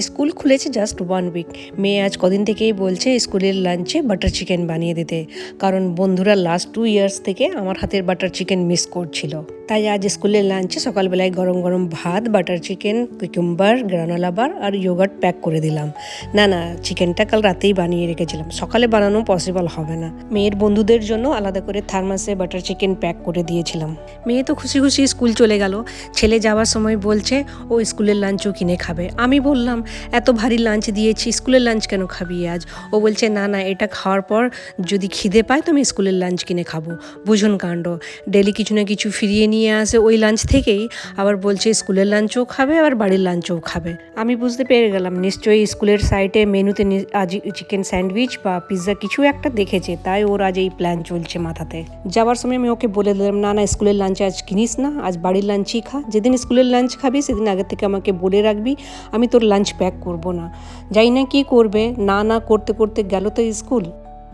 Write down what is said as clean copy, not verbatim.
School খুলেছে just 1 week, মেয়ে আজ কদিন থেকেই বলছে স্কুলের লাঞ্চে বাটার চিকেন বানিয়ে দিতে, কারণ বন্ধুরা লাস্ট 2 ইয়ার্স থেকে আমার হাতের বাটার চিকেন মিস করছিল। তাই আজ স্কুলের লাঞ্চে সকালবেলায় গরম গরম ভাত, বাটার চিকেন, কিউকাম্বার, গ্রানোলা বার আর ইয়োগার্ট প্যাক করে দিলাম। না, চিকেনটা কাল রাতেই বানিয়ে রেখেছিলাম, সকালে বানানো পসিবল হবে না। মেয়ের বন্ধুদের জন্য আলাদা করে থার্মাসে বাটার চিকেন প্যাক করে দিয়েছিলাম। মেয়ে তো খুশি খুশি স্কুল চলে গেল। ছেলে যাওয়ার সময় বলছে ও স্কুলের লাঞ্চও কিনে খাবে। আমি বললাম, এত ভারী লাঞ্চ দিয়েছি, স্কুলের লাঞ্চ কেন খাবি আজ? ও বলছে না, এটা খাওয়ার পর যদি খিদে পায় তো আমি স্কুলের লাঞ্চ কিনে খাবো। বুঝুন কাণ্ড, ডেলি কিছু না কিছু ফিরিয়ে নিয়ে আসে ওই লাঞ্চ থেকেই, আবার বলছে স্কুলের লাঞ্চও খাবে আবার বাড়ির লাঞ্চও খাবে। আমি বুঝতে পেরে গেলাম নিশ্চয়ই স্কুলের সাইটে মেনুতে আজ চিকেন স্যান্ডউইচ বা পিৎজা কিছু একটা দেখেছে, তাই ওর আজ এই প্ল্যান চলছে মাথাতে। যাওয়ার সময় আমি ওকে বলে দিলাম, না স্কুলের লাঞ্চে আজ কিনিস না, আজ বাড়ির লাঞ্চই খা। যেদিন স্কুলের লাঞ্চ খাবি সেদিন আগে থেকে আমাকে বলে রাখবি, আমি তোর লাঞ্চ প্যাক করব না। যাই না কি করবে, না করতে করতে গেল তো স্কুল।